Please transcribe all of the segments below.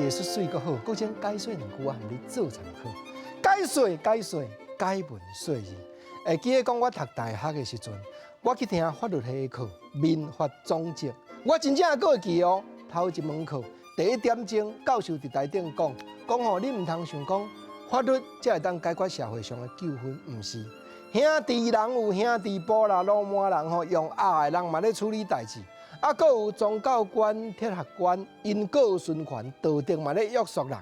艺术水阁好，搁将解说两句啊，含你做参考。解说，解文说字。会记得讲我读大学的时阵，我去听法律系的课，民法总则。我真正还会记哦，头一门课第1点钟，教授伫台顶讲吼，你唔通想讲法律才会当解决社会上的纠纷，唔是。兄弟人有兄弟簿啦，老满人吼用压的人嘛咧处理代志，啊，搁有宗教官、铁学官、因果循环、道德嘛咧约束人。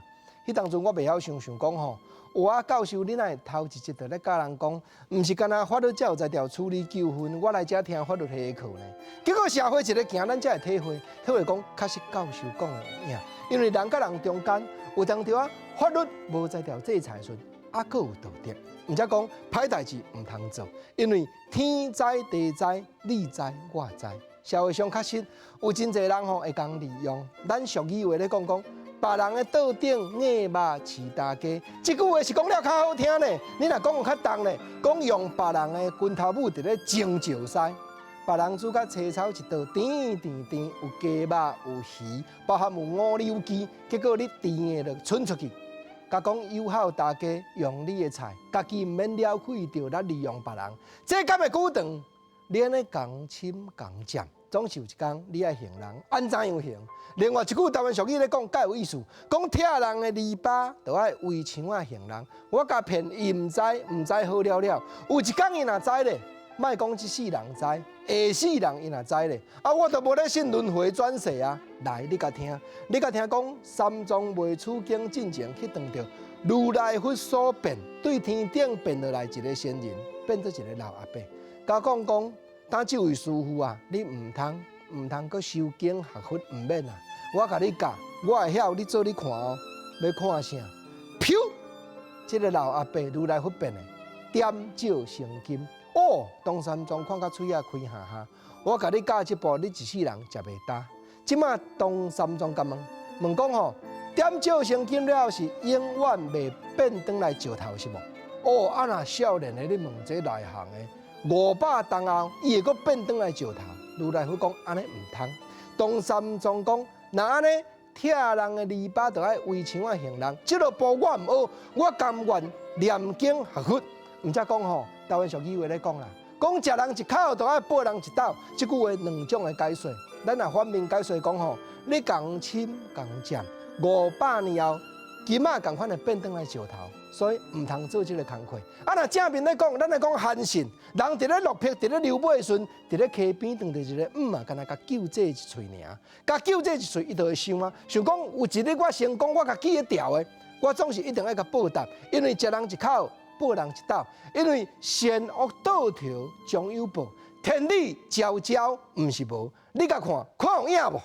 迄当阵我袂晓想讲吼，我教授你哪会头一节就咧教人讲，毋是干那法律才有才调处理纠纷，我来遮听法律系的课呢。结果社会一个行，咱才会体会讲，确实教授讲的有影，因为人甲人中间有当着啊，法律无才调制裁顺，啊，搁有道德。毋则讲歹代志毋通做，因为天知地知，你知我知。社会上确实有真侪人吼会讲利用，咱俗语话咧讲，别人的桌顶硬肉饲大家，这句话是讲了较好听咧。你若讲有较重咧，讲用别人的拳头母伫咧争石狮，别人煮甲青草一道甜，有鸡肉有鱼，包含有五柳鸡，结果你甜的就伸出去。甲讲友好大家用你的菜，家己毋免了亏着来利用别人，这敢会久长？你安尼共侵共占，总是有一天你爱行人，安怎样行？另外一句台湾俗语咧讲，介有意思，讲拆人的篱笆，就爱围墙啊行人。我甲骗伊毋知好了了，有一天伊若知咧，莫讲一世人知，下世人伊若知咧，啊，我都无咧信轮回转世啊！来，你甲听讲三藏未取经进前去撞着如来佛所变，对天顶变落来一个仙人，变做一个老阿伯。甲讲，当这位师傅啊，你唔通搁修经学佛，唔免啊！我甲你教，我会晓，你做你看哦。要看啥？噗！这个老阿伯如来佛变的，点石成金。哦，东山庄看甲嘴啊开哈哈。我甲你教这步，你一世人食袂大。即马东山庄甲问讲吼，点石成金了是永远袂变转来石头是无？哦，啊那少年的你问这内行的，500年后伊会搁变转来石头。如来佛讲安尼唔通。东山庄讲，那安尼拆人的篱笆，就爱围墙啊行人。这个步我唔学，我甘愿念经学佛。毋则讲吼，台湾俗语话咧讲啦，讲食人一口，就爱报人一斗。这句话两种的解说，咱也反面解说讲吼，你共侵共占，500年后金仔共款会变转来石头，所以毋通做这个工课。啊，若正面咧讲，咱来讲汉信，人伫咧落魄，伫咧流尾顺，伫咧溪边撞着一个啊，干那甲救这一喙尔，甲救这一喙，伊就会想啊，想讲有一日我成功，我甲记得掉的，我总是一定要甲报答，因为食人一口。报人一斗，因为善恶倒条终有报，天理昭昭毋是无。你甲看有影无？